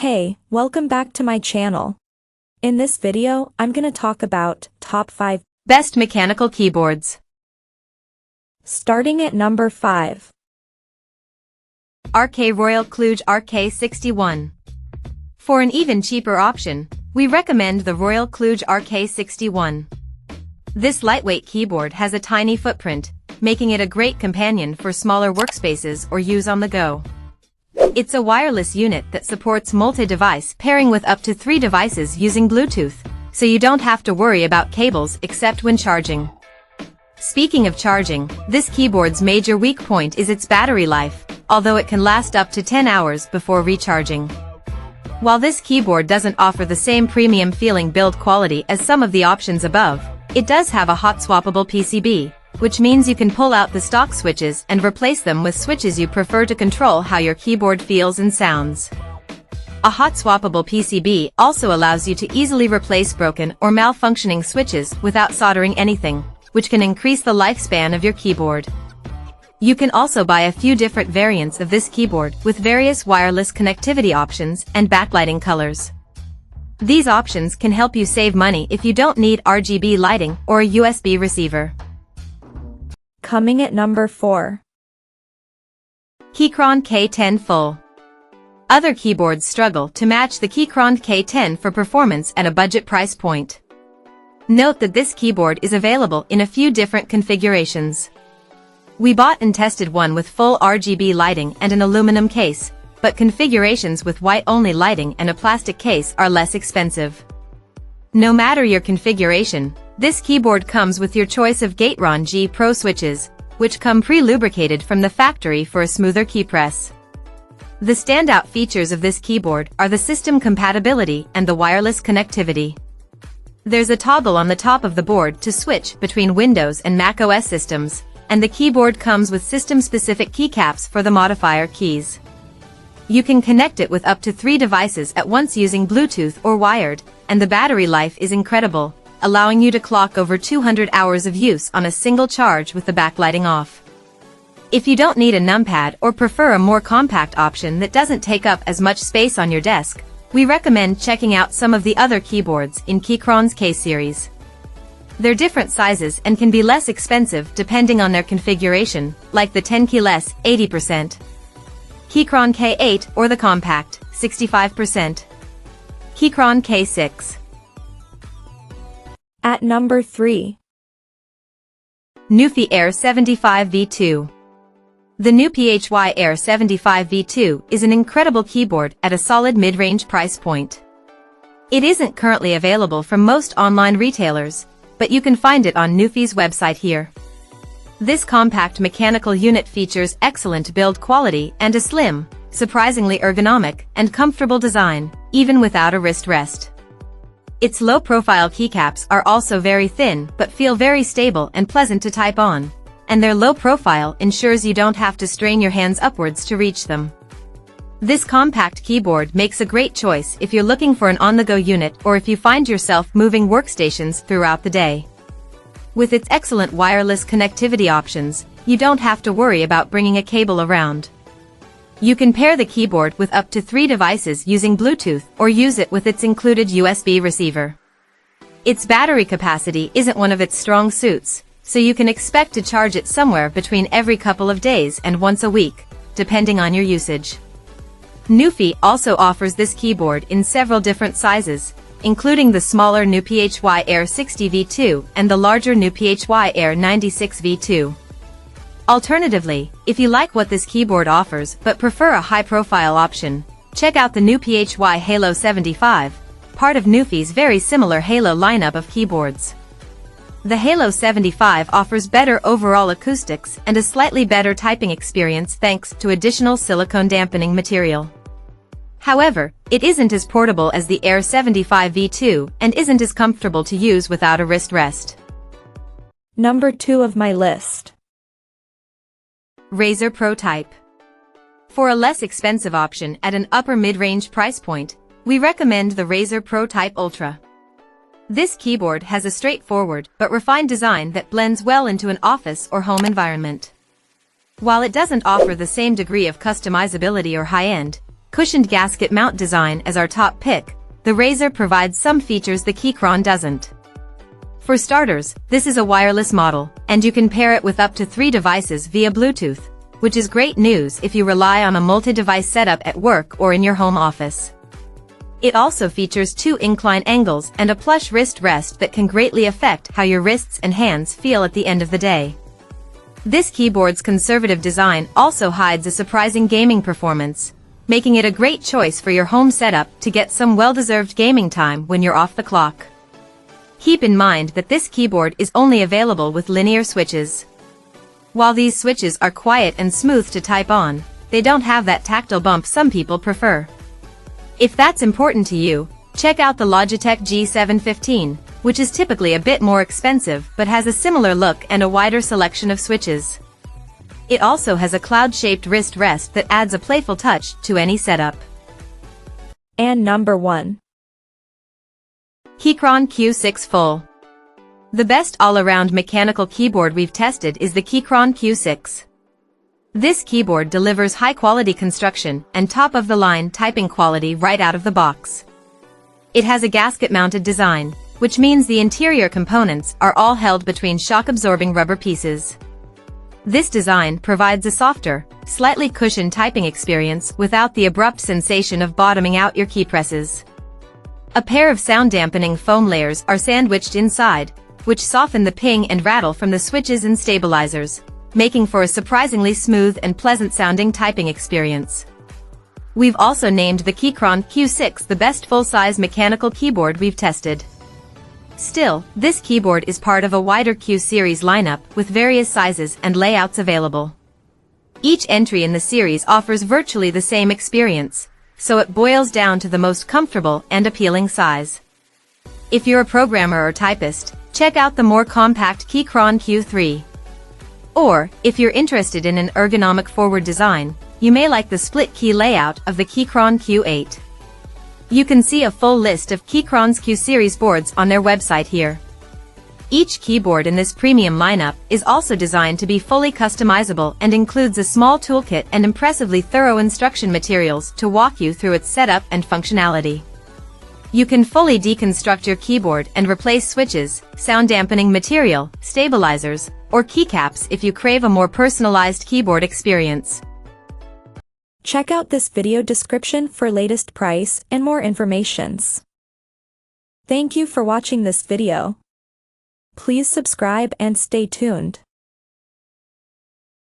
Hey, welcome back to my channel. In this video, I'm gonna talk about top 5 best mechanical keyboards. Starting at number 5. RK Royal KLUDGE RK61. For an even cheaper option, we recommend the Royal KLUDGE RK61. This lightweight keyboard has a tiny footprint, making it a great companion for smaller workspaces or use on the go. It's a wireless unit that supports multi-device pairing with up to 3 devices using Bluetooth, so you don't have to worry about cables except when charging. Speaking of charging, this keyboard's major weak point is its battery life, although it can last up to 10 hours before recharging. While this keyboard doesn't offer the same premium feeling build quality as some of the options above, it does have a hot swappable PCB, which means you can pull out the stock switches and replace them with switches you prefer to control how your keyboard feels and sounds. A hot swappable PCB also allows you to easily replace broken or malfunctioning switches without soldering anything, which can increase the lifespan of your keyboard. You can also buy a few different variants of this keyboard with various wireless connectivity options and backlighting colors. These options can help you save money if you don't need RGB lighting or a USB receiver. Coming at number 4. Keychron K10 Full. Other keyboards struggle to match the Keychron K10 for performance at a budget price point. Note that this keyboard is available in a few different configurations. We bought and tested one with full RGB lighting and an aluminum case, but configurations with white-only lighting and a plastic case are less expensive. No matter your configuration, this keyboard comes with your choice of Keychron G Pro switches, which come pre-lubricated from the factory for a smoother key press. The standout features of this keyboard are the system compatibility and the wireless connectivity. There's a toggle on the top of the board to switch between Windows and Mac OS systems, and the keyboard comes with system-specific keycaps for the modifier keys. You can connect it with up to 3 devices at once using Bluetooth or wired, and the battery life is incredible, allowing you to clock over 200 hours of use on a single charge with the backlighting off. If you don't need a numpad or prefer a more compact option that doesn't take up as much space on your desk, we recommend checking out some of the other keyboards in Keychron's K-series. They're different sizes and can be less expensive depending on their configuration, like the 10 keyless, 80%. Keychron K8 or the compact, 65%. Keychron K6. At number 3. Newy Air75 V2. The Newy Air75 V2 is an incredible keyboard at a solid mid-range price point. It isn't currently available from most online retailers, but you can find it on Nuphy's website here. This compact mechanical unit features excellent build quality and a slim, surprisingly ergonomic and comfortable design, even without a wrist rest. Its low-profile keycaps are also very thin but feel very stable and pleasant to type on, and their low profile ensures you don't have to strain your hands upwards to reach them. This compact keyboard makes a great choice if you're looking for an on-the-go unit or if you find yourself moving workstations throughout the day. With its excellent wireless connectivity options, you don't have to worry about bringing a cable around. You can pair the keyboard with up to 3 devices using Bluetooth or use it with its included USB receiver. Its battery capacity isn't one of its strong suits, so you can expect to charge it somewhere between every couple of days and once a week, depending on your usage. Nuphy also offers this keyboard in several different sizes, including the smaller Newy Air60 V2 and the larger Newy Air96 V2. Alternatively, if you like what this keyboard offers but prefer a high-profile option, check out the Newy Halo 75, part of Nuphy's very similar Halo lineup of keyboards. The Halo 75 offers better overall acoustics and a slightly better typing experience thanks to additional silicone dampening material. However, it isn't as portable as the Air75 V2 and isn't as comfortable to use without a wrist rest. Number 2 of my list. Razer Pro Type. For a less expensive option at an upper mid-range price point, we recommend the Razer Pro Type Ultra. This keyboard has a straightforward but refined design that blends well into an office or home environment. While it doesn't offer the same degree of customizability or high-end, cushioned gasket mount design as our top pick, the Razer provides some features the Keychron doesn't. For starters, this is a wireless model, and you can pair it with up to 3 devices via Bluetooth, which is great news if you rely on a multi-device setup at work or in your home office. It also features 2 incline angles and a plush wrist rest that can greatly affect how your wrists and hands feel at the end of the day. This keyboard's conservative design also hides a surprising gaming performance, making it a great choice for your home setup to get some well-deserved gaming time when you're off the clock. Keep in mind that this keyboard is only available with linear switches. While these switches are quiet and smooth to type on, they don't have that tactile bump some people prefer. If that's important to you, check out the Logitech G715, which is typically a bit more expensive but has a similar look and a wider selection of switches. It also has a cloud-shaped wrist rest that adds a playful touch to any setup. And number 1. Kyron Q6 Full. The best all-around mechanical keyboard we've tested is the Kyron Q6. This keyboard delivers high-quality construction and top-of-the-line typing quality right out of the box. It has a gasket-mounted design, which means the interior components are all held between shock-absorbing rubber pieces. This design provides a softer, slightly cushioned typing experience without the abrupt sensation of bottoming out your key presses. A pair of sound-dampening foam layers are sandwiched inside, which soften the ping and rattle from the switches and stabilizers, making for a surprisingly smooth and pleasant-sounding typing experience. We've also named the Kyron Q6 the best full-size mechanical keyboard we've tested. Still, this keyboard is part of a wider Q series lineup with various sizes and layouts available. Each entry in the series offers virtually the same experience, so it boils down to the most comfortable and appealing size. If you're a programmer or typist, check out the more compact Keychron Q3. Or, if you're interested in an ergonomic forward design, you may like the split key layout of the Keychron Q8. You can see a full list of Keychron's Q series boards on their website here. Each keyboard in this premium lineup is also designed to be fully customizable and includes a small toolkit and impressively thorough instruction materials to walk you through its setup and functionality. You can fully deconstruct your keyboard and replace switches, sound-dampening material, stabilizers, or keycaps if you crave a more personalized keyboard experience. Check out this video description for latest price and more informations. Thank you for watching this video. Please subscribe and stay tuned.